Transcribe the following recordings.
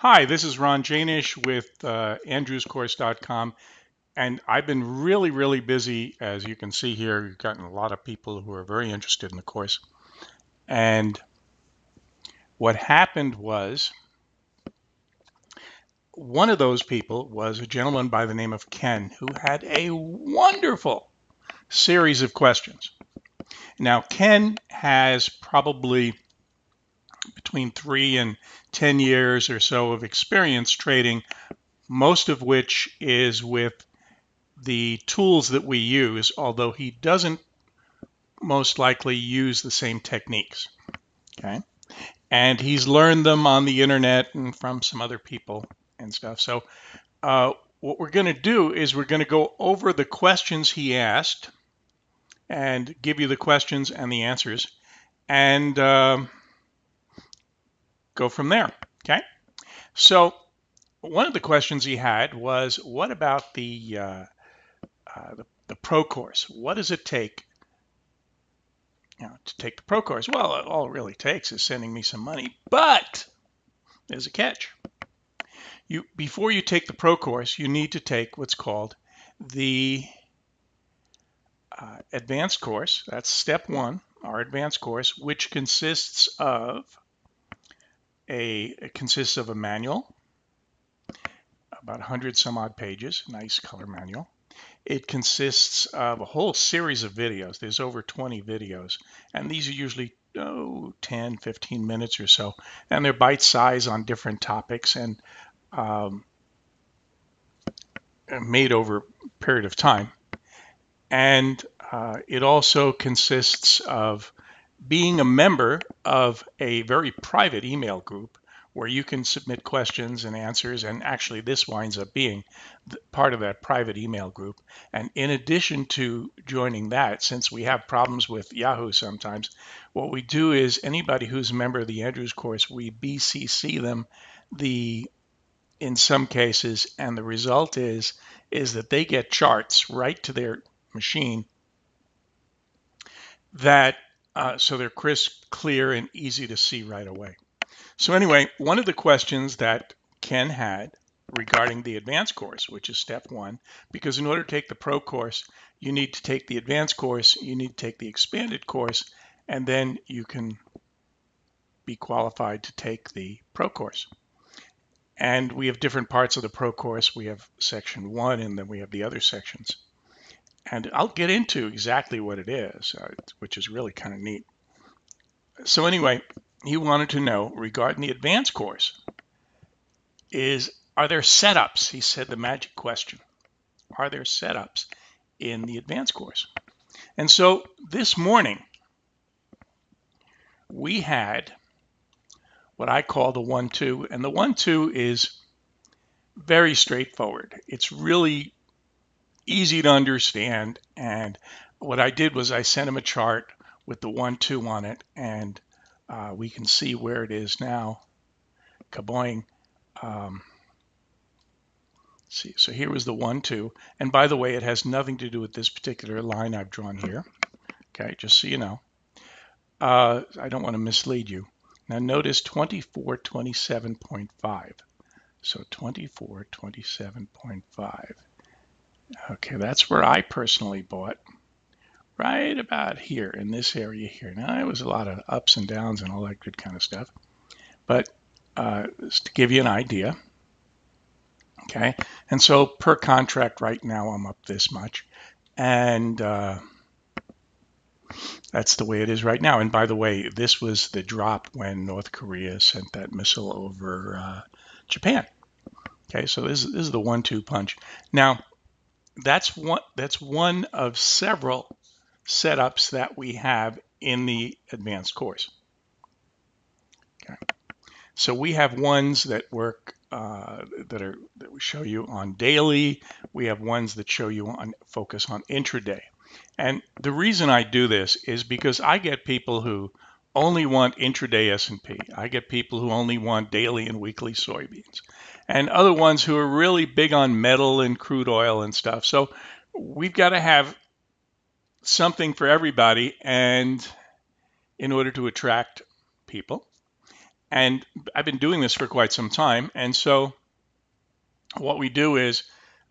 Hi, this is Ron Janish with andrewscourse.com, and I've been really busy. As you can see here, you've gotten a lot of people who are very interested in the course. And what happened was, one of those people was a gentleman by the name of Ken, who had a wonderful series of questions. Now, Ken has probably between 3 and 10 years or so of experience trading, most of which is with the tools that we use, although he doesn't most likely use the same techniques. Okay. And he's learned them on the internet and from some other people and stuff. So what we're going to do is we're going to go over the questions he asked and give you the questions and the answers and go from there. Okay. So one of the questions he had was, what about the pro course? What does it take to take the pro course? Well, all it really takes is sending me some money, but there's a catch. Before you take the pro course, you need to take what's called the advanced course. That's step one, our advanced course, which consists of a manual, about 100 some odd pages, nice color manual. It consists of a whole series of videos. There's over 20 videos, and these are usually 10, 15 minutes or so, and they're bite size on different topics and made over a period of time. And it also consists of being a member of a very private email group where you can submit questions and answers, and actually this winds up being part of that private email group. And in addition to joining that, since we have problems with Yahoo sometimes, what we do is anybody who's a member of the Andrews course, we BCC them in some cases, and the result is that they get charts right to their machine that so they're crisp, clear, and easy to see right away. So anyway, one of the questions that Ken had regarding the advanced course, which is step one, because in order to take the pro course, you need to take the advanced course, you need to take the expanded course, and then you can be qualified to take the pro course. And we have different parts of the pro course. We have section one, and then we have the other sections. And I'll get into exactly what it is, which is really kind of neat. So anyway, he wanted to know regarding the advanced course are there setups? He said the magic question. Are there setups in the advanced course? And so this morning, we had what I call the 1-2, and the 1-2 is very straightforward. It's really easy to understand, and what I did was I sent him a chart with the 1-2 on it, and we can see where it is now. Kaboing. See, so here was the 1-2, and by the way, it has nothing to do with this particular line I've drawn here. Okay, just so you know. I don't want to mislead you. Now notice 2427.5. So 2427.5. Okay, that's where I personally bought, right about here in this area here. Now, it was a lot of ups and downs and all that good kind of stuff, but just to give you an idea. Okay, and so per contract right now I'm up this much, and that's the way it is right now. And by the way, this was the drop when North Korea sent that missile over Japan. Okay, so this is the 1-2 punch. Now, that's one of several setups that we have in the advanced course. Okay, so we have ones that work that we show you on daily. We have ones that show you on focus on intraday. And the reason I do this is because I get people who only want intraday S&P. I get people who only want daily and weekly soybeans, and other ones who are really big on metal and crude oil and stuff. So we've got to have something for everybody, and in order to attract people. And I've been doing this for quite some time. And so what we do is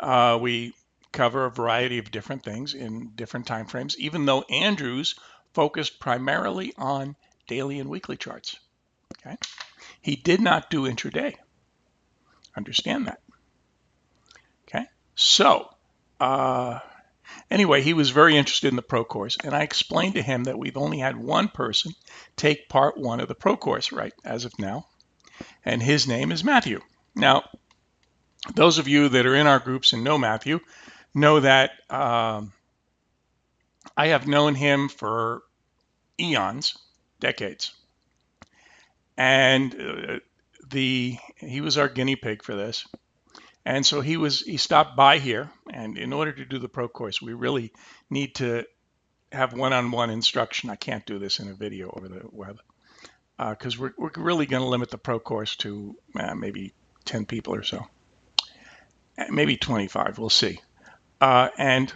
we cover a variety of different things in different time frames, even though Andrews focused primarily on daily and weekly charts. Okay, he did not do intraday. Understand that. Okay, so anyway, he was very interested in the pro course, and I explained to him that we've only had one person take part one of the pro course right as of now, and his name is Matthew. Now, those of you that are in our groups and know Matthew know that I have known him for eons, decades, and he was our guinea pig for this. And so he stopped by here, and in order to do the pro course, we really need to have one-on-one instruction. I can't do this in a video over the web because we're really going to limit the pro course to maybe 10 people or so, maybe 25. We'll see. And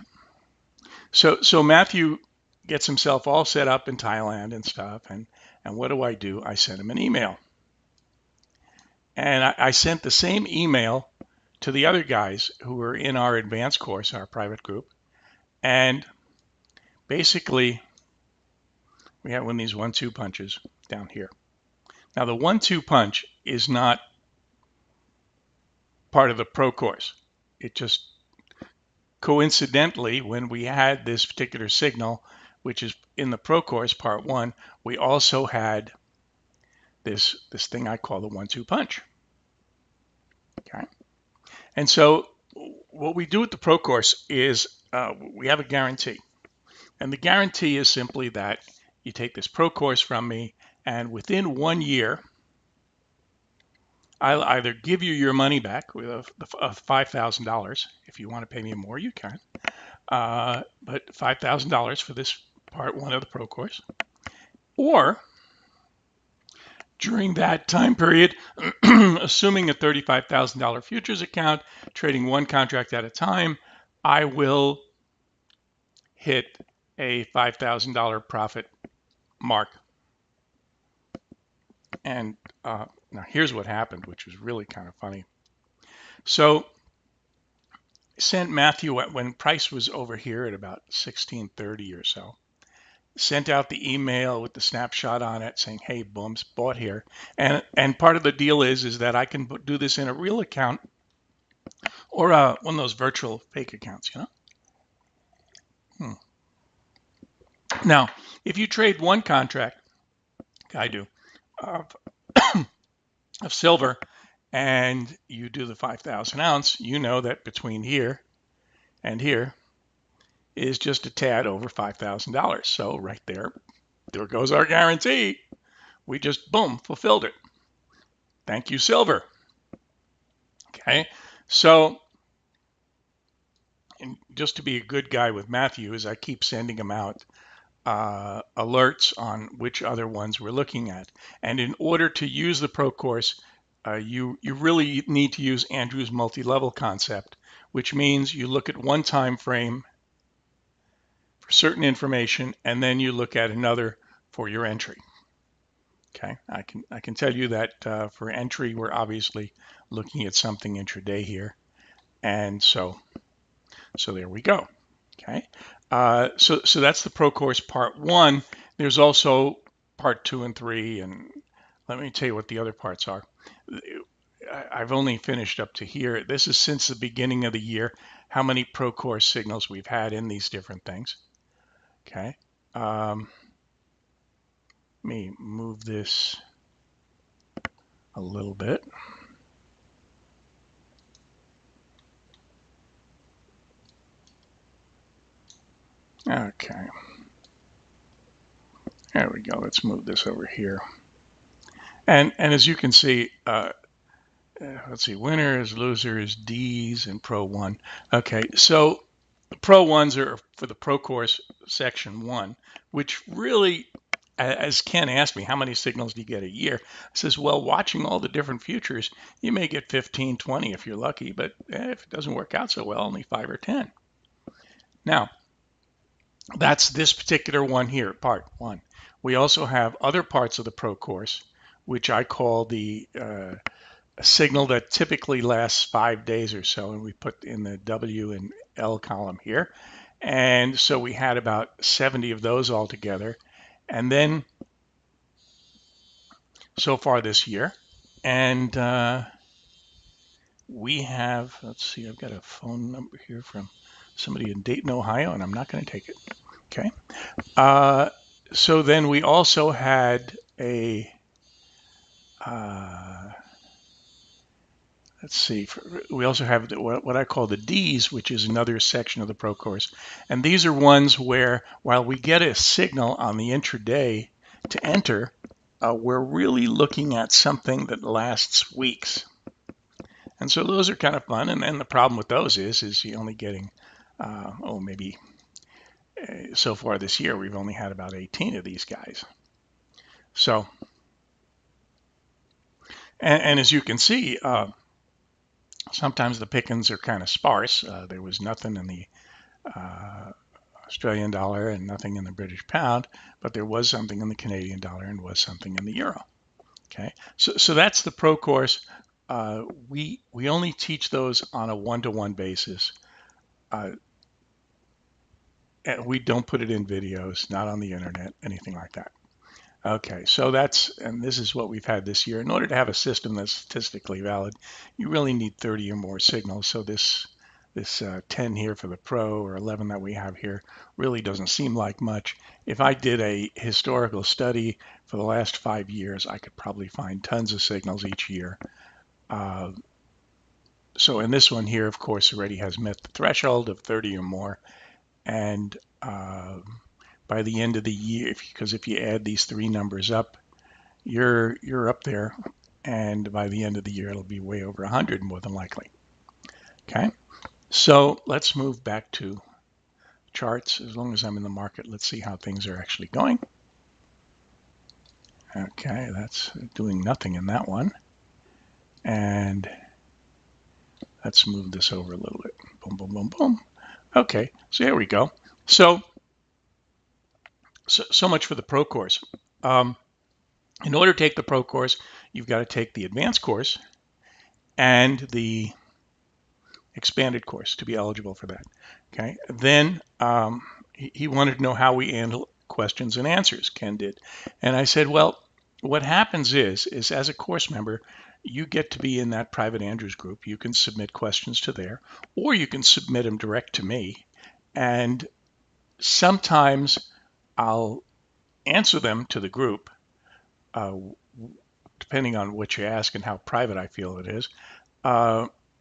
so Matthew gets himself all set up in Thailand and stuff. And what do? I send him an email. And I sent the same email to the other guys who were in our advanced course, our private group. And basically, we have one of these 1-2 punches down here. Now, the 1-2 punch is not part of the pro course. It just coincidentally, when we had this particular signal, which is in the pro course part one, we also had this thing I call the 1-2 punch. Okay, and so what we do with the pro course is we have a guarantee, and the guarantee is simply that you take this pro course from me, and within 1 year, I'll either give you your money back with a $5,000. If you want to pay me more, you can. But $5,000 for this part one of the pro course. Or during that time period, assuming a $35,000 futures account, trading one contract at a time, I will hit a $5,000 profit mark. And now here's what happened, which was really kind of funny. So sent Matthew when price was over here at about 1630 or so, sent out the email with the snapshot on it saying, hey, boom's bought here. And part of the deal is that I can do this in a real account or one of those virtual fake accounts, you know. Now, if you trade one contract, I do, of silver, and you do the 5,000 ounce, you know that between here and here is just a tad over $5,000. So right there goes our guarantee. We just, boom, fulfilled it. Thank you, silver. Okay, so and just to be a good guy with Matthew, is I keep sending him out alerts on which other ones we're looking at. And in order to use the pro course, you really need to use Andrew's multi-level concept, which means you look at one time frame for certain information, and then you look at another for your entry. Okay, I can tell you that for entry, we're obviously looking at something intraday here, and so there we go. Okay, so that's the pro course part one. There's also part 2 and 3, and let me tell you what the other parts are. I've only finished up to here. This is since the beginning of the year, how many pro course signals we've had in these different things. Okay. Let me move this a little bit. Okay. There we go. Let's move this over here. And as you can see, let's see, winners, losers, Ds, and Pro 1. Okay, so the Pro 1s are for the Pro Course Section 1, which really, as Ken asked me, how many signals do you get a year? I says, well, watching all the different futures, you may get 15, 20 if you're lucky, but if it doesn't work out so well, only 5 or 10. Now, that's this particular one here, part 1. We also have other parts of the Pro Course, which I call the a signal that typically lasts 5 days or so, and we put in the W and L column here. And so we had about 70 of those altogether. And then so far this year, and we have, let's see, I've got a phone number here from somebody in Dayton, Ohio, and I'm not going to take it. Okay. So then we also had a, let's see, we also have what I call the Ds, which is another section of the Pro course. And these are ones where, while we get a signal on the intraday to enter, we're really looking at something that lasts weeks. And so those are kind of fun. And then the problem with those is you're only getting, maybe so far this year, we've only had about 18 of these guys. So, and as you can see, sometimes the pickings are kind of sparse. There was nothing in the Australian dollar and nothing in the British pound, but there was something in the Canadian dollar and was something in the euro. Okay, so that's the Pro course. We only teach those on a one-to-one basis. We don't put it in videos, not on the internet, anything like that. Okay, so and this is what we've had this year. In order to have a system that's statistically valid, you really need 30 or more signals. So this 10 here for the Pro or 11 that we have here really doesn't seem like much. If I did a historical study for the last 5 years, I could probably find tons of signals each year. So in this one here, of course, already has met the threshold of 30 or more. And by the end of the year, because if you add these three numbers up, you're up there, and by the end of the year it'll be way over 100 more than likely. Okay, so let's move back to charts. As long as I'm in the market, let's see how things are actually going. Okay, that's doing nothing in that one, and let's move this over a little bit. Boom, boom, boom, boom. Okay, so here we go. So much for the Pro course. In order to take the Pro course, you've got to take the Advanced course and the Expanded course to be eligible for that. Okay. Then he wanted to know how we handle questions and answers. Ken did, and I said, well, what happens is as a course member, you get to be in that private Andrews group. You can submit questions to there, or you can submit them direct to me, and sometimes I'll answer them to the group, depending on what you ask and how private I feel it is,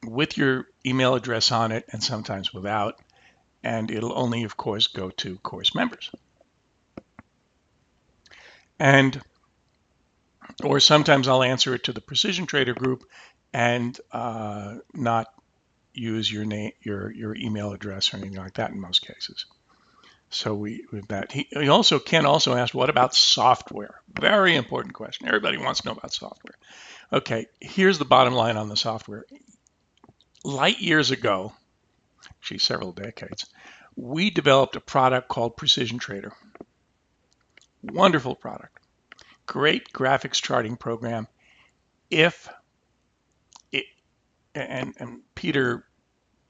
with your email address on it, and sometimes without. And it'll only, of course, go to course members. Or sometimes I'll answer it to the Precision Trader group and not use your name, your email address or anything like that in most cases. So with that, Ken also asked, what about software? Very important question. Everybody wants to know about software. Okay, here's the bottom line on the software. Light years ago, actually several decades, we developed a product called Precision Trader. Wonderful product. Great graphics charting program. And Peter,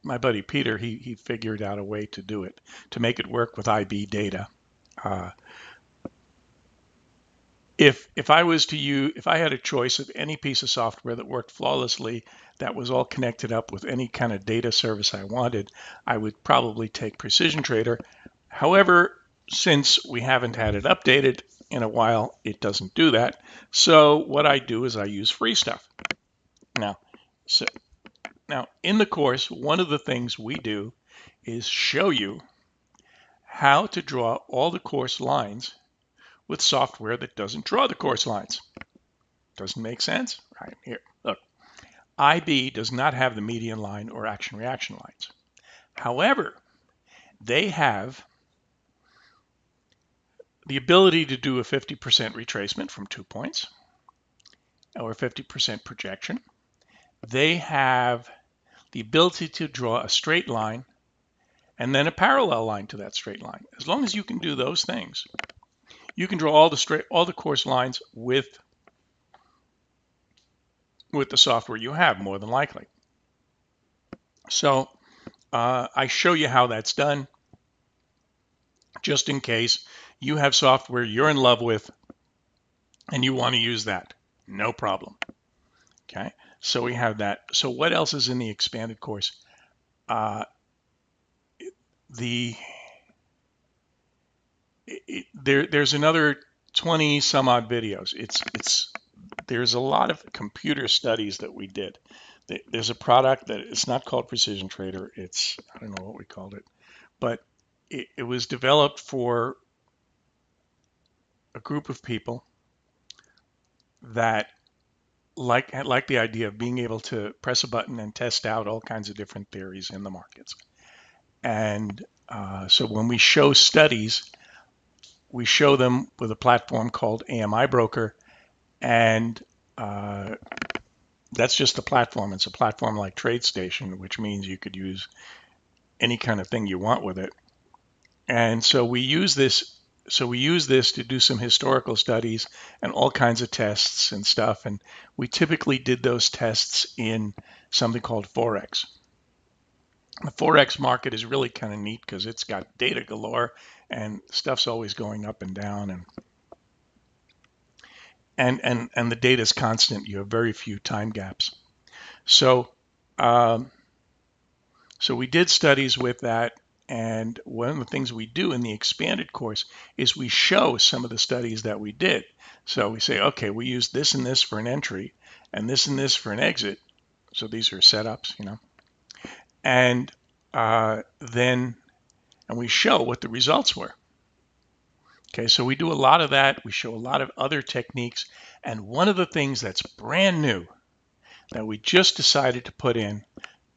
my buddy Peter, he figured out a way to do it, to make it work with IB data. If I had a choice of any piece of software that worked flawlessly, that was all connected up with any kind of data service I wanted, I would probably take Precision Trader. However, since we haven't had it updated in a while, it doesn't do that. So what I do is I use free stuff. Now in the course, one of the things we do is show you how to draw all the course lines with software that doesn't draw the course lines. Doesn't make sense? Right here, look. IB does not have the median line or action reaction lines. However, they have the ability to do a 50% retracement from 2 points or 50% projection. They have the ability to draw a straight line and then a parallel line to that straight line. As long as you can do those things, you can draw all the course lines with with the software you have, more than likely. So I show you how that's done, just in case you have software you're in love with and you want to use that. No problem. Okay, so we have that. So what else is in the expanded course? There's another 20 some odd videos. There's a lot of computer studies that we did. There's a product that it's not called Precision Trader. It's, I don't know what we called it, but it was developed for a group of people that like the idea of being able to press a button and test out all kinds of different theories in the markets. And so when we show studies, we show them with a platform called AMI Broker, and that's just a platform. It's a platform like TradeStation, which means you could use any kind of thing you want with it. And so we use this. So we use this to do some historical studies and all kinds of tests and stuff. And we typically did those tests in something called Forex. The Forex market is really kind of neat because it's got data galore and stuff's always going up and down, and the data is constant. You have very few time gaps. So so we did studies with that, and one of the things we do in the expanded course is we show some of the studies that we did. So we say, okay, we use this and this for an entry and this for an exit. So these are setups, you know, and then we show what the results were. Okay, so we do a lot of that. We show a lot of other techniques. And one of the things that's brand new that we just decided to put in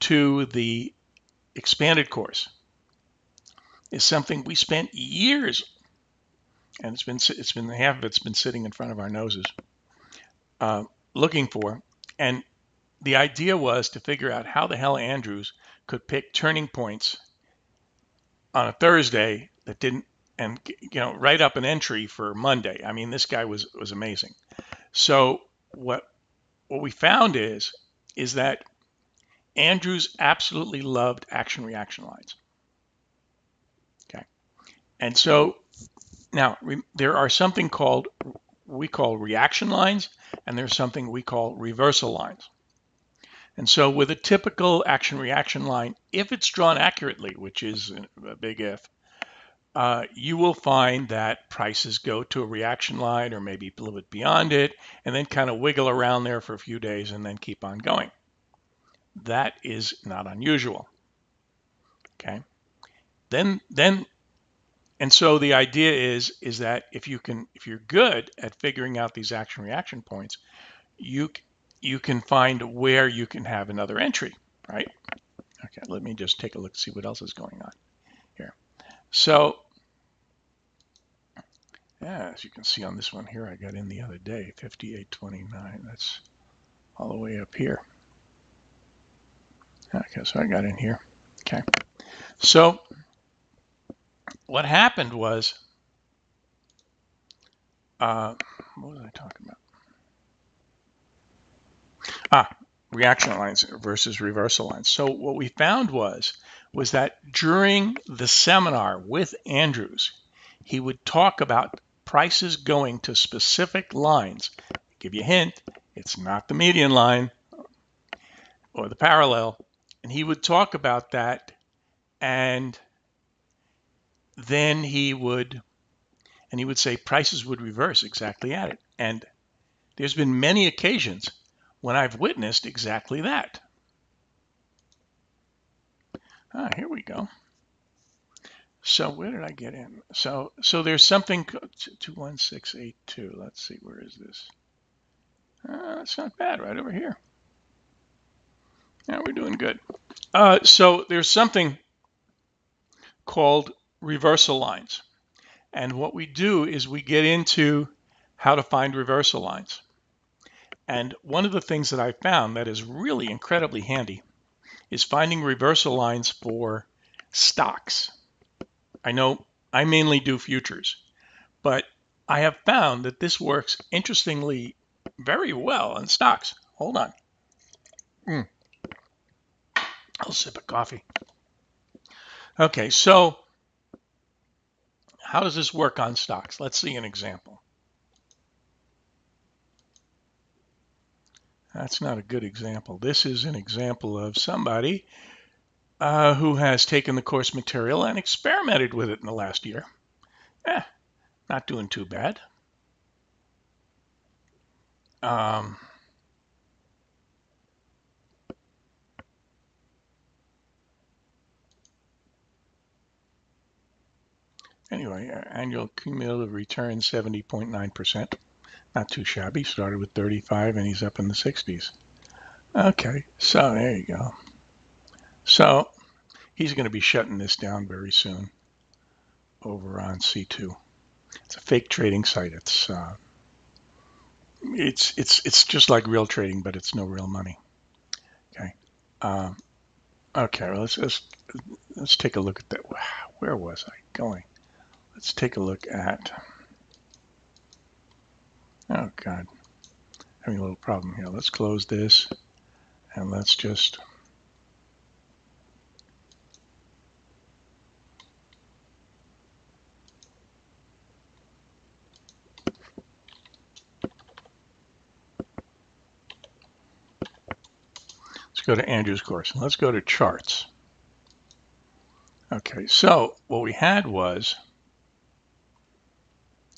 to the expanded course is something we spent years, and half of it's been sitting in front of our noses, looking for. And the idea was to figure out how the hell Andrews could pick turning points on a Thursday that didn't, and write up an entry for Monday. I mean, this guy was amazing. So what we found is that Andrews absolutely loved action reaction lines. Okay, and so now there are something we call reaction lines, and there's something we call reversal lines. And so with a typical action reaction line, if it's drawn accurately, which is a big if, you will find that prices go to a reaction line or maybe a little bit beyond it, and then kind of wiggle around there for a few days and then keep on going. That is not unusual. Okay. And so the idea is that if you're good at figuring out these action reaction points, you can find where you can have another entry, right? Okay, let me just take a look, see what else is going on here. So yeah, as you can see on this one here, I got in the other day, 58.29. That's all the way up here. Okay, so I got in here. Okay, so what happened was, what was I talking about? Reaction lines versus reversal lines. So what we found was that during the seminar with Andrews, he would talk about prices going to specific lines. I'll give you a hint, it's not the median line or the parallel. And he would talk about that, and then he would say prices would reverse exactly at it. And there's been many occasions when I've witnessed exactly that. Here we go. So where did I get in? So there's something 21682. Let's see, where is this? That's not bad, right over here. Yeah, we're doing good. So there's something called reversal lines. And what we do is we get into how to find reversal lines. And one of the things that I found that is really incredibly handy is finding reversal lines for stocks. I know I mainly do futures, but I have found that this works interestingly very well in stocks. Hold on. Mm, I'll sip of coffee. Okay, so how does this work on stocks? Let's see an example. That's not a good example. This is an example of somebody who has taken the course material and experimented with it in the last year. Eh, not doing too bad. Um, anyway, annual cumulative return 70.9%. Not too shabby. Started with 35 and he's up in the 60s. Okay, so there you go. So he's going to be shutting this down very soon over on C2. It's a fake trading site. It's just like real trading, but it's no real money. Okay. Um, okay. Well, let's take a look at that. Where was I going? Let's take a look at. Oh God, having a little problem here. Let's close this and let's just. Let's go to Andrew's course and let's go to charts. Okay, so what we had was,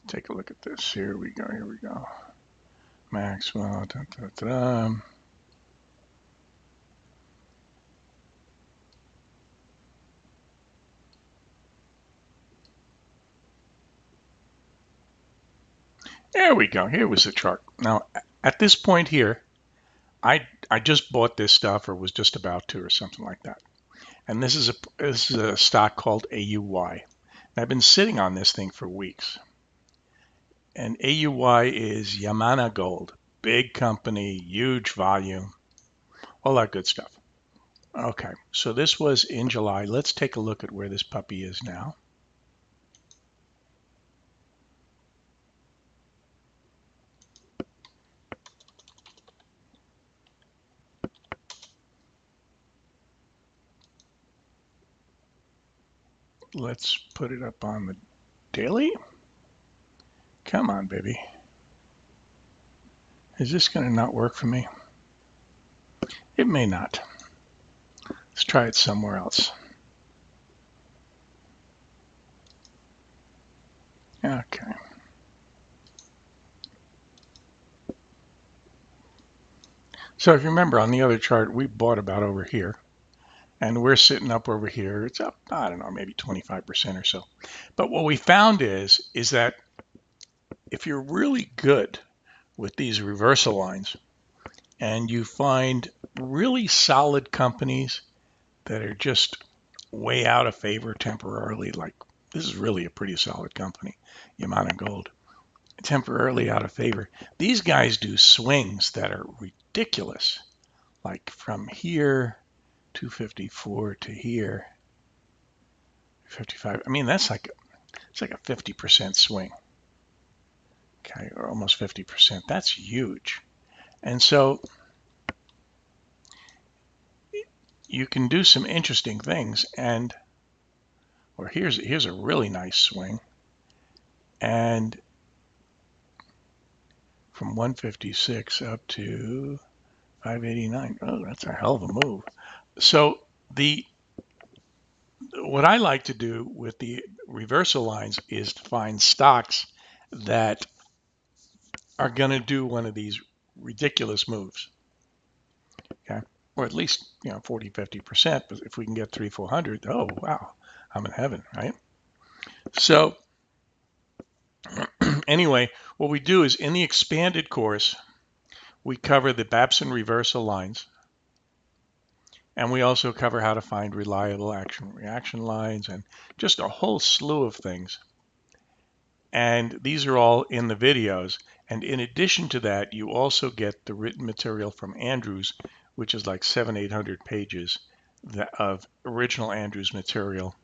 take a look at this. Here we go. Here we go. Maxwell. Da, da, da. There we go. Here was the chart. Now, at this point here, I just bought this stuff or was just about to or something like that. And this is a stock called AUY. And I've been sitting on this thing for weeks. And AUY is Yamana Gold, big company, huge volume, all that good stuff. Okay, so this was in July. Let's take a look at where this puppy is now. Let's put it up on the daily. Come on, baby. Is this going to not work for me? It may not. Let's try it somewhere else. Okay. So if you remember on the other chart, we bought about over here. And we're sitting up over here. It's up, I don't know, maybe 25% or so. But what we found is that if you're really good with these reversal lines and you find really solid companies that are just way out of favor temporarily, like this is really a pretty solid company, Yamana Gold, temporarily out of favor. These guys do swings that are ridiculous, like from here 254 to here 55. I mean, it's like a 50% swing. Okay, or almost 50%. That's huge. And so you can do some interesting things. And or here's a really nice swing. And from 156 up to 589. Oh, that's a hell of a move. So what I like to do with the reversal lines is to find stocks that are going to do one of these ridiculous moves. Okay, or at least 40, 50%. But if we can get 300, 400, oh wow, I'm in heaven, right? So anyway, what we do is in the expanded course, we cover the Babson reversal lines, and we also cover how to find reliable action reaction lines and just a whole slew of things. And these are all in the videos. And in addition to that, you also get the written material from Andrews, which is like 700-800 pages of original Andrews material.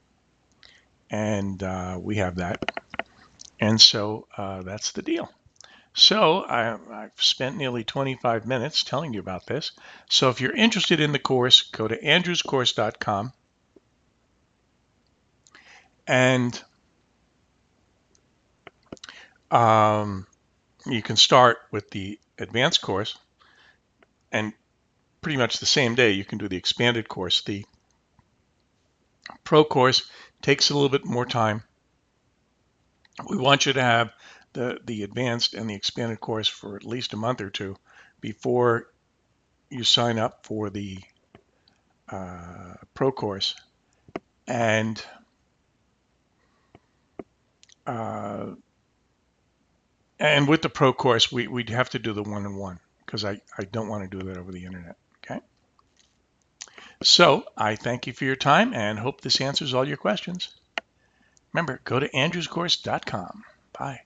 And we have that. And so that's the deal. So I've spent nearly 25 minutes telling you about this. So if you're interested in the course, go to andrewscourse.com and you can start with the advanced course, and pretty much the same day you can do the expanded course. The pro course takes a little bit more time. We want you to have the advanced and the expanded course for at least a month or two before you sign up for the pro course. And with the pro course, we'd have to do the one-on-one because I don't want to do that over the internet. Okay. So I thank you for your time and hope this answers all your questions. Remember, go to andrewscourse.com. Bye.